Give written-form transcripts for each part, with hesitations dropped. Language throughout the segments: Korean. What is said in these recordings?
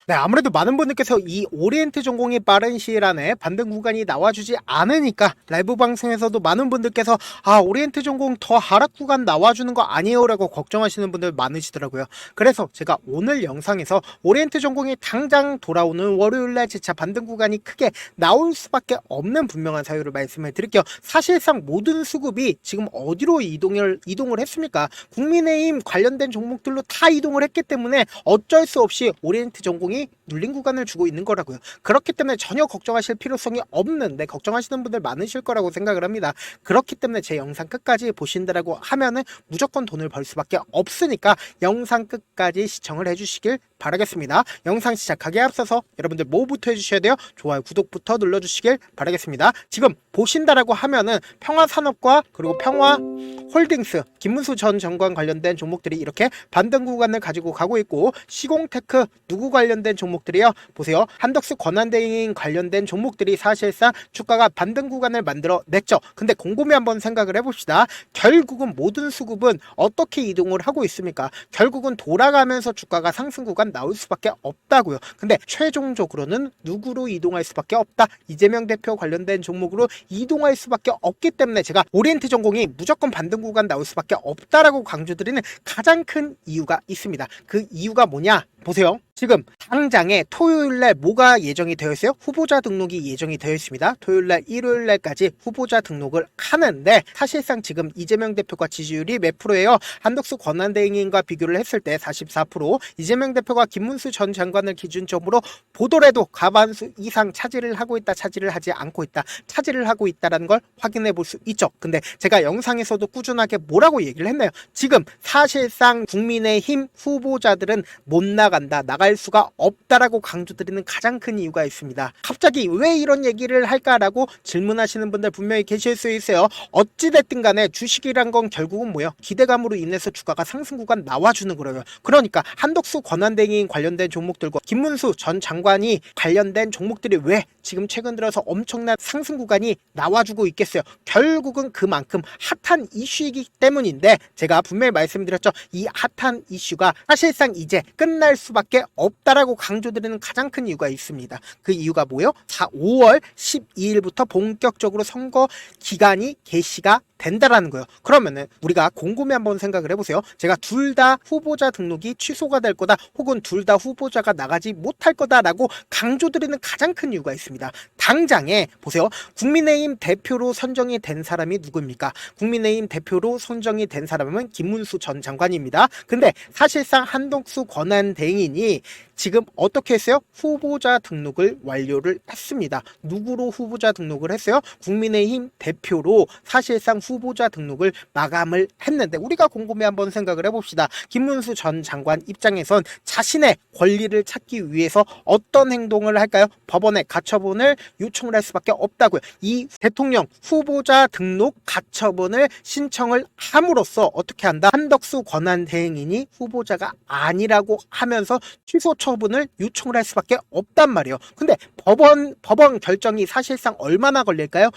네, 아무래도 많은 분들께서 이 오리엔트 전공이 빠른 시일 안에 반등 구간이 나와주지 않으니까 라이브 방송에서도 많은 분들께서 오리엔트 전공 더 하락 구간 나와주는 거 아니에요 라고 걱정하시는 분들 많으시더라고요. 그래서 제가 오늘 영상에서 오리엔트 전공이 당장 돌아오는 월요일날 재차 반등 구간이 크게 나올 수밖에 없는 분명한 사유를 말씀을 드릴게요. 사실상 모든 수급이 지금 어디로 이동을 했습니까? 국민의힘 관련된 종목들로 다 이동을 했기 때문에 어쩔 수 없이 오리엔트 전공이 눌린 구간을 주고 있는 거라고요. 그렇기 때문에 전혀 걱정하실 필요성이 없는데 걱정하시는 분들 많으실 거라고 생각을 합니다. 그렇기 때문에 제 영상 끝까지 보신다라고 하면은 무조건 돈을 벌 수밖에 없으니까 영상 끝까지 시청을 해주시길 바라겠습니다. 영상 시작하기에 앞서서 여러분들 뭐부터 해주셔야 돼요? 좋아요, 구독부터 눌러주시길 바라겠습니다. 지금 보신다라고 하면은 평화산업과 그리고 평화홀딩스, 김문수 전 장관 관련된 종목들이 이렇게 반등 구간을 가지고 가고 있고, 시공테크 누구 관련된 종목들이요? 보세요. 한덕수 권한대행 관련된 종목들이 사실상 주가가 반등 구간을 만들어 냈죠. 근데 곰곰이 한번 생각을 해봅시다. 결국은 모든 수급은 어떻게 이동을 하고 있습니까? 결국은 돌아가면서 주가가 상승 구간 나올 수밖에 없다고요. 근데 최종적으로는 누구로 이동할 수밖에 없다? 이재명 대표 관련된 종목으로 이동할 수밖에 없기 때문에 제가 오리엔트 전공이 무조건 반등 구간 나올 수밖에 없다라고 강조드리는 가장 큰 이유가 있습니다. 그 이유가 뭐냐? 보세요. 지금 당장에 토요일날 뭐가 예정이 되어 있어요? 후보자 등록이 예정이 되어 있습니다. 토요일날 일요일날까지 후보자 등록을 하는데, 사실상 지금 이재명 대표가 지지율이 몇 프로예요? 한덕수 권한대행인과 비교를 했을 때 44%, 이재명 대표가 김문수 전 장관을 기준점으로 보더라도 과반수 이상 차지를 하고 있다, 차지를 하지 않고 있다, 차지를 하고 있다라는 걸 확인해 볼 수 있죠. 근데 제가 영상에서도 꾸준하게 뭐라고 얘기를 했나요? 지금 사실상 국민의힘 후보자들은 못 나간다, 나갈 수가 없다라고 강조드리는 가장 큰 이유가 있습니다. 갑자기 왜 이런 얘기를 할까라고 질문하시는 분들 분명히 계실 수 있어요. 어찌됐든 간에 주식이란 건 결국은 뭐예요? 기대감으로 인해서 주가가 상승 구간 나와주는 거예요. 그러니까 한덕수 권한대행 관련된 종목들과 김문수 전 장관이 관련된 종목들이 왜 지금 최근 들어서 엄청난 상승 구간이 나와주고 있겠어요? 결국은 그만큼 핫한 이슈이기 때문인데, 제가 분명히 말씀드렸죠. 이 핫한 이슈가 사실상 이제 끝날 수밖에 없다라고 강조드리는 가장 큰 이유가 있습니다. 그 이유가 뭐예요? 5월 12일부터 본격적으로 선거 기간이 개시가 된다라는 거예요. 그러면은 우리가 곰곰이 한번 생각을 해보세요. 제가 둘 다 후보자 등록이 취소가 될 거다, 혹은 둘 다 후보자가 나가지 못할 거다라고 강조드리는 가장 큰 이유가 있습니다. 당장에 보세요. 국민의힘 대표로 선정이 된 사람이 누구입니까? 국민의힘 대표로 선정이 된 사람은 김문수 전 장관입니다. 근데 사실상 한덕수 권한대행인이 지금 어떻게 했어요? 후보자 등록을 완료를 했습니다. 누구로 후보자 등록을 했어요? 국민의힘 대표로 사실상 후보자 등록을 마감을 했는데, 우리가 곰곰이 한번 생각을 해봅시다. 김문수 전 장관 입장에선 자신의 권리를 찾기 위해서 어떤 행동을 할까요? 법원에 가처분을 요청을 할 수밖에 없다고요. 이 대통령 후보자 등록 가처분을 신청을 함으로써 어떻게 한다? 한덕수 권한대행인이 후보자가 아니라고 하면서 취소 처분을 요청을 할 수밖에 없단 말이에요. 근데 법원 결정이 사실상 얼마나 걸릴까요?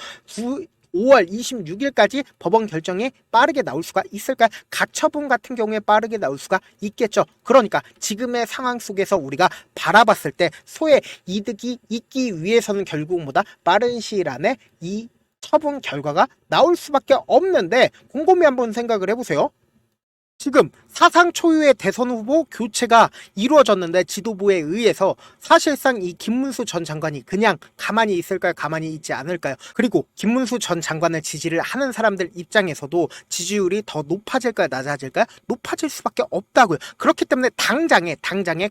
5월 26일까지 법원 결정이 빠르게 나올 수가 있을까요? 가처분 같은 경우에 빠르게 나올 수가 있겠죠. 그러니까 지금의 상황 속에서 우리가 바라봤을 때 소의 이득이 있기 위해서는 결국 뭐다? 빠른 시일 안에 이 처분 결과가 나올 수밖에 없는데, 곰곰이 한번 생각을 해보세요. 지금 사상 초유의 대선 후보 교체가 이루어졌는데, 지도부에 의해서 사실상 이 김문수 전 장관이 그냥 가만히 있을까요? 가만히 있지 않을까요? 그리고 김문수 전 장관을 지지를 하는 사람들 입장에서도 지지율이 더 높아질까요? 낮아질까요? 높아질 수밖에 없다고요. 그렇기 때문에 당장에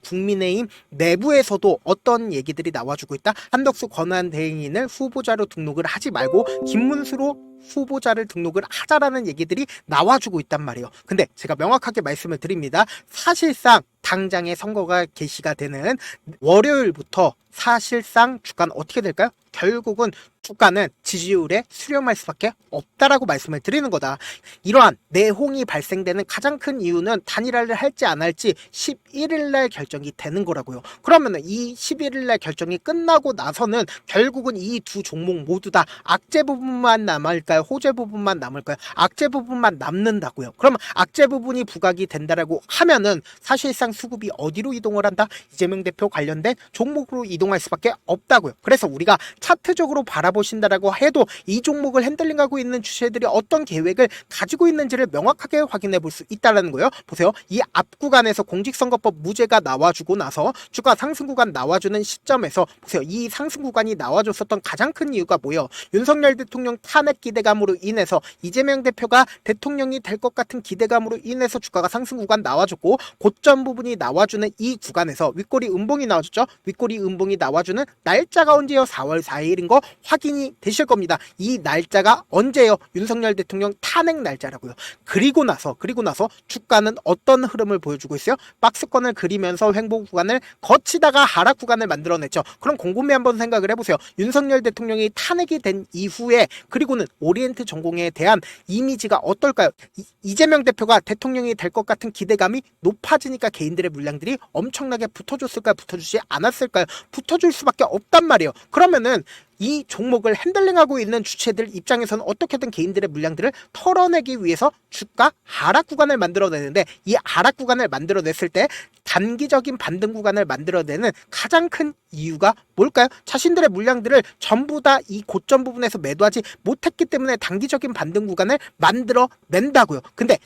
국민의힘 내부에서도 어떤 얘기들이 나와주고 있다? 한덕수 권한대행인을 후보자로 등록을 하지 말고 김문수로 후보자를 등록을 하자라는 얘기들이 나와주고 있단 말이에요. 근데 제가 명확하게 말씀을 드립니다. 사실상 당장의 선거가 개시가 되는 월요일부터 사실상 주가는 어떻게 될까요? 결국은 주가는 지지율에 수렴할 수밖에 없다라고 말씀을 드리는 거다. 이러한 내홍이 발생되는 가장 큰 이유는 단일화를 할지 안 할지 11일 날 결정이 되는 거라고요. 그러면은 이 11일 날 결정이 끝나고 나서는 결국은 이 두 종목 모두 다 악재 부분만 남을까요? 호재 부분만 남을까요? 악재 부분만 남는다고요. 그러면 악재 부분이 부각이 된다라고 하면은 사실상 수급이 어디로 이동을 한다? 이재명 대표 관련된 종목으로 이동할 수밖에 없다고요. 그래서 우리가 차트적으로 바라보신다라고 해도 이 종목을 핸들링하고 있는 주체들이 어떤 계획을 가지고 있는지를 명확하게 확인해 볼 수 있다는 거예요. 보세요. 이 앞 구간에서 공직선거법 무죄가 나와주고 나서 주가 상승 구간 나와주는 시점에서 보세요. 이 상승 구간이 나와줬었던 가장 큰 이유가 뭐예요? 윤석열 대통령 탄핵 기대감으로 인해서 이재명 대표가 대통령이 될 것 같은 기대감으로 인해서 주가가 상승 구간 나와줬고, 고점 부분이 나와주는 이 구간에서 윗꼬리 음봉이 나와줬죠. 윗꼬리 음봉이 나와주는 날짜가 언제요? 4월 4일인 거 확인이 되실 겁니다. 이 날짜가 언제요? 윤석열 대통령 탄핵 날짜라고요. 그리고 나서 주가는 어떤 흐름을 보여주고 있어요? 박스권을 그리면서 횡보 구간을 거치다가 하락 구간을 만들어냈죠. 그럼 곰곰이 한번 생각을 해보세요. 윤석열 대통령이 탄핵이 된 이후에 그리고는 오리엔트 전공에 대한 이미지가 어떨까요? 이재명 대표가 대통령이 될 것 같은 기대감이 높아지니까 개인들의 물량들이 엄청나게 붙어줬을까요? 붙어주지 않았을까요? 붙어줄 수밖에 없단 말이에요. 그러면은 이 종목을 핸들링하고 있는 주체들 입장에서는 어떻게든 개인들의 물량들을 털어내기 위해서 주가 하락 구간을 만들어내는데, 이 하락 구간을 만들어냈을 때 단기적인 반등 구간을 만들어내는 가장 큰 이유가 뭘까요? 자신들의 물량들을 전부 다 이 고점 부분에서 매도하지 못했기 때문에 단기적인 반등 구간을 만들어낸다고요. 근데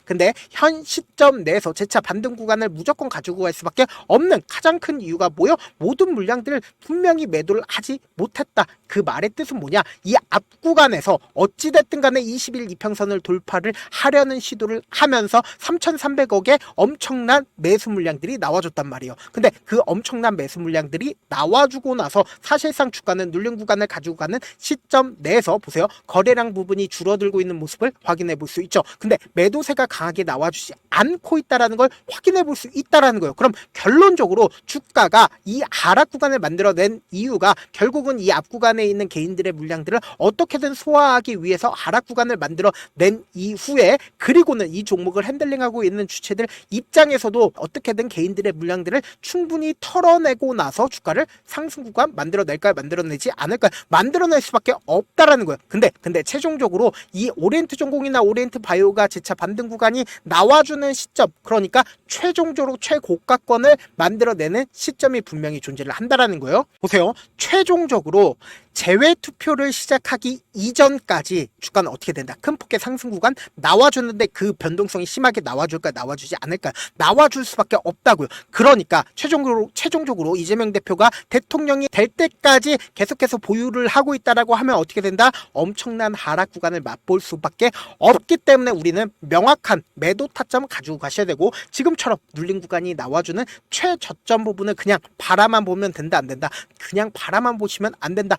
현 시점 내에서 재차 반등 구간을 무조건 가지고 갈 수밖에 없는 가장 큰 이유가 뭐요? 모든 물량들을 분명히 매도를 하지 못했다. 그 말의 뜻은 뭐냐? 이 앞 구간에서 어찌됐든 간에 20일 이평선을 돌파를 하려는 시도를 하면서 3,300억의 엄청난 매수 물량들이 나와줬단 말이에요. 근데 그 엄청난 매수 물량들이 나와주고 나서 사실상 주가는 눌린 구간을 가지고 가는 시점 내에서 보세요. 거래량 부분이 줄어들고 있는 모습을 확인해 볼 수 있죠. 근데 매도세가 강하게 나와주지 않고 있다는 걸 확인해 볼 수 있다는 거예요. 그럼 결론적으로 주가가 이 하락 구간을 만들어낸 이유가 결국은 이 앞 구간에 있는 개인들의 물량들을 어떻게든 소화하기 위해서 하락 구간을 만들어낸 이후에, 그리고는 이 종목을 핸들링하고 있는 주체들 입장에서도 어떻게든 개인들의 물량들을 충분히 털어내고 나서 주가를 상승 구간 만들어낼까요? 만들어내지 않을까요? 만들어낼 수밖에 없다라는 거예요. 근데 최종적으로 이 오리엔트 전공이나 오리엔트 바이오가 재차 반등 구간이 나와주는 시점, 그러니까 최종적으로 최고가권을 만들어내는 시점이 분명히 존재를 한다라는 거예요. 보세요. 최종적으로 제외 투표를 시작하기 이전까지 주가는 어떻게 된다? 큰 폭의 상승 구간 나와주는데 그 변동성이 심하게 나와줄까? 나와주지 않을까? 나와줄 수밖에 없다고요. 그러니까 최종적으로 이재명 대표가 대통령이 될 때까지 계속해서 보유를 하고 있다라고 하면 어떻게 된다? 엄청난 하락 구간을 맛볼 수밖에 없기 때문에 우리는 명확한 매도 타점 가지고 가셔야 되고, 지금처럼 눌린 구간이 나와주는 최저점 부분을 그냥 바라만 보면 된다, 안 된다? 그냥 바라만 보시면 안 된다.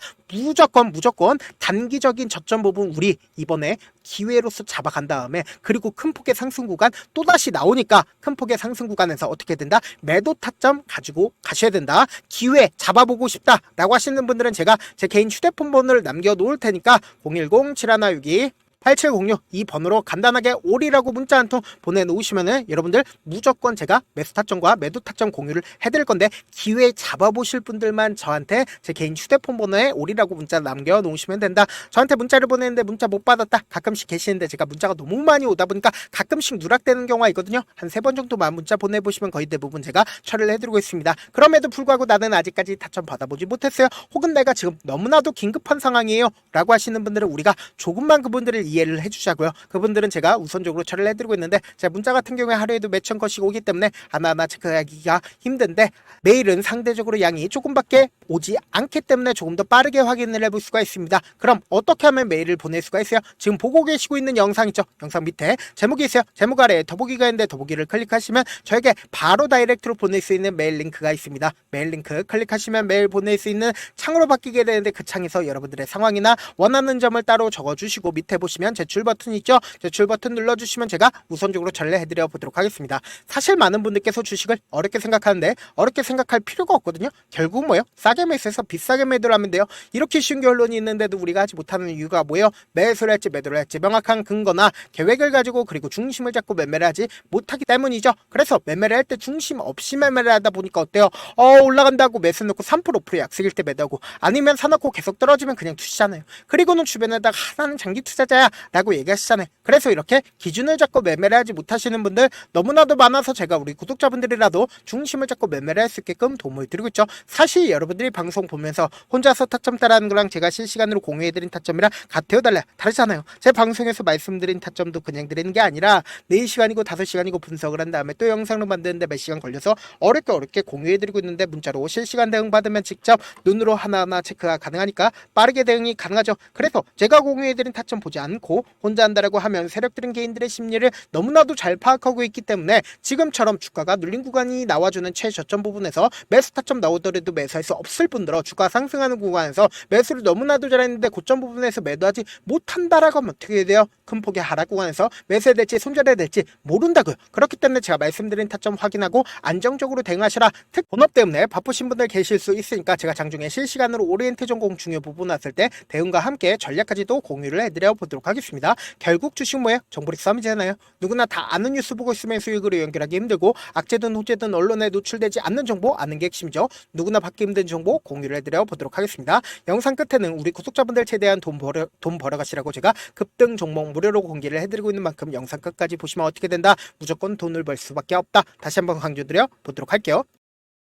무조건 단기적인 저점 부분 우리 이번에 기회로서 잡아간 다음에, 그리고 큰 폭의 상승 구간 또다시 나오니까 큰 폭의 상승 구간에서 어떻게 된다? 매도 타점 가지고 가셔야 된다. 기회 잡아보고 싶다 라고 하시는 분들은 제가 제 개인 휴대폰 번호를 남겨놓을 테니까 010-7162 8706 이 번호로 간단하게 올이라고 문자 한 통 보내놓으시면은 여러분들 무조건 제가 매수 타점과 매도 타점 공유를 해드릴 건데, 기회 잡아보실 분들만 저한테 제 개인 휴대폰 번호에 올이라고 문자 남겨놓으시면 된다. 저한테 문자를 보내는데 문자 못 받았다 가끔씩 계시는데 제가 문자가 너무 많이 오다 보니까 가끔씩 누락되는 경우가 있거든요. 한 3번 정도만 문자 보내보시면 거의 대부분 제가 처리를 해드리고 있습니다. 그럼에도 불구하고 나는 아직까지 타점 받아보지 못했어요. 혹은 내가 지금 너무나도 긴급한 상황이에요 라고 하시는 분들은 우리가 조금만 그분들을 이해를 해주자고요. 그분들은 제가 우선적으로 처리를 해드리고 있는데, 제 문자 같은 경우에 하루에도 몇천 건씩 오기 때문에 하나하나 체크하기가 힘든데, 메일은 상대적으로 양이 조금밖에 오지 않기 때문에 조금 더 빠르게 확인을 해볼 수가 있습니다. 그럼 어떻게 하면 메일을 보낼 수가 있어요? 지금 보고 계시고 있는 영상 있죠? 영상 밑에 제목이 있어요. 제목 아래에 더보기가 있는데 더보기를 클릭하시면 저에게 바로 다이렉트로 보낼 수 있는 메일 링크가 있습니다. 메일 링크 클릭하시면 메일 보낼 수 있는 창으로 바뀌게 되는데, 그 창에서 여러분들의 상황이나 원하는 점을 따로 적어주시고 밑에 보시면 눌러주시면 제출 버튼 있죠? 제출 버튼 눌러주시면 제가 우선적으로 전래해드려 보도록 하겠습니다. 사실 많은 분들께서 주식을 어렵게 생각하는데 어렵게 생각할 필요가 없거든요. 결국 뭐예요? 싸게 매수해서 비싸게 매도를 하면 돼요. 이렇게 쉬운 결론이 있는데도 우리가 하지 못하는 이유가 뭐예요? 매수를 할지 매도를 할지 명확한 근거나 계획을 가지고 그리고 중심을 잡고 매매를 하지 못하기 때문이죠. 그래서 매매를 할 때 중심 없이 매매를 하다 보니까 어때요? 올라간다고 매수 놓고 3% 약속일 때 매도하고 아니면 사놓고 계속 떨어지면 그냥 투시잖아요. 그리고는 주변에다가 나는 장기 투자자야 라고 얘기하시잖아요. 그래서 이렇게 기준을 잡고 매매를 하지 못하시는 분들 너무나도 많아서 제가 우리 구독자분들이라도 중심을 잡고 매매를 할 수 있게끔 도움을 드리고 있죠. 사실 여러분들이 방송 보면서 혼자서 타점 따라하는 거랑 제가 실시간으로 공유해드린 타점이랑 같아요 달라요? 다르잖아요. 제 방송에서 말씀드린 타점도 그냥 드리는 게 아니라 4시간이고 5시간이고 분석을 한 다음에 또 영상을 만드는데 몇 시간 걸려서 어렵게 공유해드리고 있는데 문자로 실시간 대응 받으면 직접 눈으로 하나하나 체크가 가능하니까 빠르게 대응이 가능하죠. 그래서 제가 공유해드린 타점 보지 않고 혼자 한다라고 하면 세력들은 개인들의 심리를 너무나도 잘 파악하고 있기 때문에 지금처럼 주가가 눌린 구간이 나와주는 최저점 부분에서 매수 타점 나오더라도 매수할 수 없을 뿐더러 주가 상승하는 구간에서 매수를 너무나도 잘했는데 고점 부분에서 매도하지 못한다라고 하면 어떻게 돼요? 큰 폭의 하락 구간에서 매수해야 될지 손절해야 될지 모른다고요. 그렇기 때문에 제가 말씀드린 타점 확인하고 안정적으로 대응하시라. 특 본업 때문에 바쁘신 분들 계실 수 있으니까 제가 장중에 실시간으로 오리엔트 전공 중요 부분 왔을 때 대응과 함께 전략까지도 공유를 해드려 보도록 하겠습니다. 결국 주식 뭐예요? 정보리 싸움이잖아요. 누구나 다 아는 뉴스 보고 있으면 수익으로 연결하기 힘들고 악재든 호재든 언론에 노출되지 않는 정보 아는 게 핵심이죠. 누구나 받기 힘든 정보 공유를 해드려 보도록 하겠습니다. 영상 끝에는 우리 구독자분들 최대한 돈 벌어가시라고 제가 급등 종목 무료로 공개를 해드리고 있는 만큼 영상 끝까지 보시면 어떻게 된다? 무조건 돈을 벌 수밖에 없다. 다시 한번 강조드려 보도록 할게요.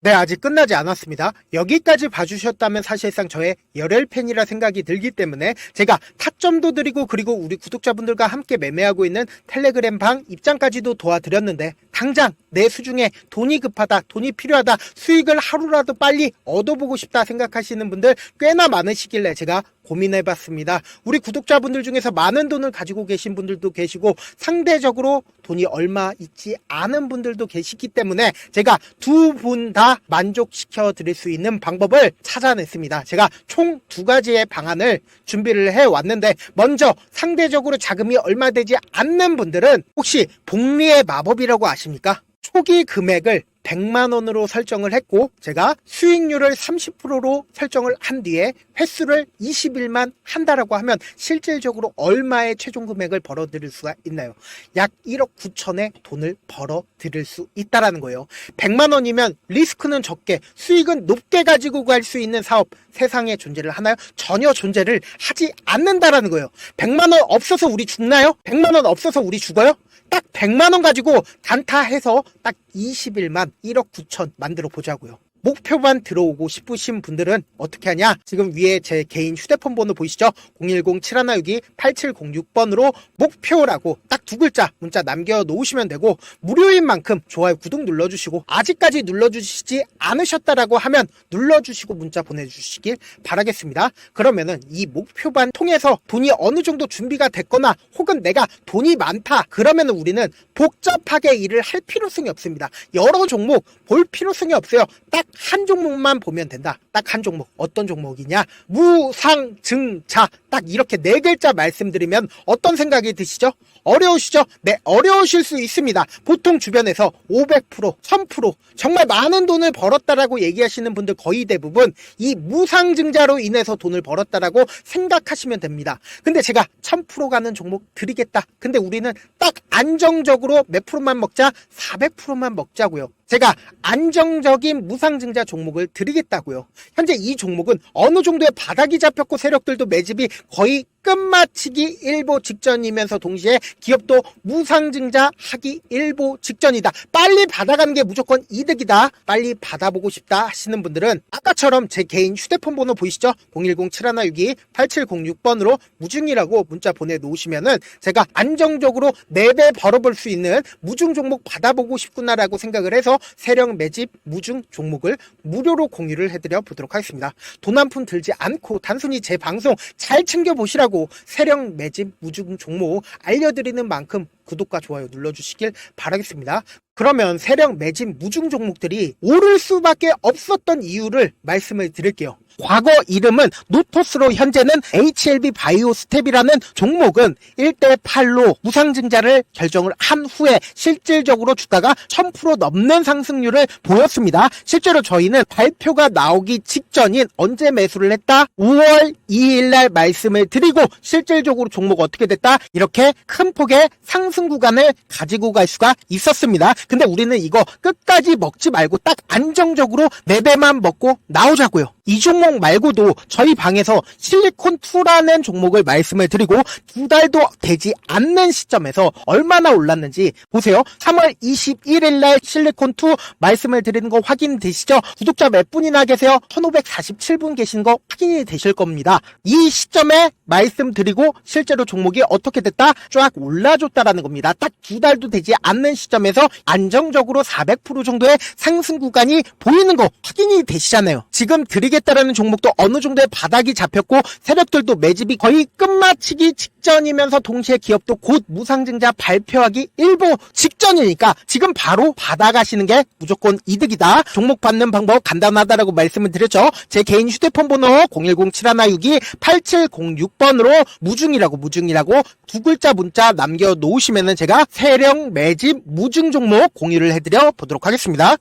네, 아직 끝나지 않았습니다. 여기까지 봐주셨다면 사실상 저의 열혈 팬이라 생각이 들기 때문에 제가 타점도 드리고 그리고 우리 구독자분들과 함께 매매하고 있는 텔레그램 방 입장까지도 도와드렸는데 당장 내 수중에 돈이 급하다, 돈이 필요하다, 수익을 하루라도 빨리 얻어보고 싶다 생각하시는 분들 꽤나 많으시길래 제가 고민해봤습니다. 우리 구독자분들 중에서 많은 돈을 가지고 계신 분들도 계시고 상대적으로 돈이 얼마 있지 않은 분들도 계시기 때문에 제가 두 분 다 만족시켜 드릴 수 있는 방법을 찾아냈습니다. 제가 총 2가지의 방안을 준비를 해왔는데 먼저 상대적으로 자금이 얼마 되지 않는 분들은 혹시 복리의 마법이라고 아십니까? 초기 금액을 100만원으로 설정을 했고 제가 수익률을 30%로 설정을 한 뒤에 횟수를 20일만 한다라고 하면 실질적으로 얼마의 최종 금액을 벌어들일 수가 있나요? 약 1억 9천의 돈을 벌어들일 수 있다라는 거예요. 100만원이면 리스크는 적게 수익은 높게 가지고 갈 수 있는 사업 세상에 존재를 하나요? 전혀 존재를 하지 않는다라는 거예요. 100만원 없어서 우리 죽나요? 100만원 없어서 우리 죽어요? 딱 100만원 가지고 단타해서 딱 20일만 1억 9천 만들어 보자고요. 목표만 들어오고 싶으신 분들은 어떻게 하냐? 지금 위에 제 개인 휴대폰 번호 보이시죠? 010-7162-8706번으로 목표라고 딱 2글자 문자 남겨놓으시면 되고 무료인 만큼 좋아요, 구독 눌러주시고 아직까지 눌러주시지 않으셨다라고 하면 눌러주시고 문자 보내주시길 바라겠습니다. 그러면은 이 목표반 통해서 돈이 어느 정도 준비가 됐거나 혹은 내가 돈이 많다 그러면은 우리는 복잡하게 일을 할 필요성이 없습니다. 여러 종목 볼 필요성이 없어요. 딱 한 종목만 보면 된다. 딱 한 종목. 어떤 종목이냐? 무상증자. 딱 이렇게 4글자 말씀드리면 어떤 생각이 드시죠? 어려우시죠? 네, 어려우실 수 있습니다. 보통 주변에서 500%, 1000% 정말 많은 돈을 벌었다라고 얘기하시는 분들 거의 대부분 이 무상증자로 인해서 돈을 벌었다라고 생각하시면 됩니다. 근데 제가 1000% 가는 종목 드리겠다. 근데 우리는 딱 안정적으로 몇 프로만 먹자? 400%만 먹자고요. 제가 안정적인 무상증자 종목을 드리겠다고요. 현재 이 종목은 어느 정도의 바닥이 잡혔고 세력들도 매집이 거의 끝마치기 일보 직전이면서 동시에 기업도 무상증자 하기 일보 직전이다. 빨리 받아가는 게 무조건 이득이다. 빨리 받아보고 싶다 하시는 분들은 아까처럼 제 개인 휴대폰 번호 보이시죠? 010-7162-8706번으로 무중이라고 문자 보내놓으시면은 제가 안정적으로 4배 벌어볼 수 있는 무중 종목 받아보고 싶구나라고 생각을 해서 세력 매집 무중 종목을 무료로 공유를 해드려 보도록 하겠습니다. 돈 한 푼 들지 않고 단순히 제 방송 잘 챙겨보시라고 세력 매집 무중 종목 알려드리는 만큼 구독과 좋아요 눌러주시길 바라겠습니다. 그러면 세력 매집 무중 종목들이 오를 수밖에 없었던 이유를 말씀을 드릴게요. 과거 이름은 노토스로 현재는 HLB 바이오스텝이라는 종목은 1대8로 무상증자를 결정을 한 후에 실질적으로 주가가 1000% 넘는 상승률을 보였습니다. 실제로 저희는 발표가 나오기 직전인 언제 매수를 했다? 5월 2일날 말씀을 드리고 실질적으로 종목 어떻게 됐다? 이렇게 큰 폭의 상승 구간을 가지고 갈 수가 있었습니다. 근데 우리는 이거 끝까지 먹지 말고 딱 안정적으로 4배만 먹고 나오자고요. 이 종목 말고도 저희 방에서 실리콘2라는 종목을 말씀을 드리고 2달도 되지 않는 시점에서 얼마나 올랐는지 보세요. 3월 21일 날 실리콘2 말씀을 드리는 거 확인되시죠? 구독자 몇 분이나 계세요? 1547분 계신 거 확인이 되실 겁니다. 이 시점에 말씀드리고 실제로 종목이 어떻게 됐다? 쫙 올라줬다라는 겁니다. 딱 2달도 되지 않는 시점에서 안정적으로 400% 정도의 상승 구간이 보이는 거 확인이 되시잖아요. 지금 드리겠다라는 종목도 어느 정도의 바닥이 잡혔고 세력들도 매집이 거의 끝마치기 직전이면서 동시에 기업도 곧 무상증자 발표하기 일보 직전이니까 지금 바로 받아가시는 게 무조건 이득이다. 종목 받는 방법 간단하다라고 말씀을 드렸죠. 제 개인 휴대폰 번호 010-7162-8706번으로 무중이라고 두 글자 문자 남겨놓으시면은 제가 세력 매집 무중 종목 공유를 해드려 보도록 하겠습니다.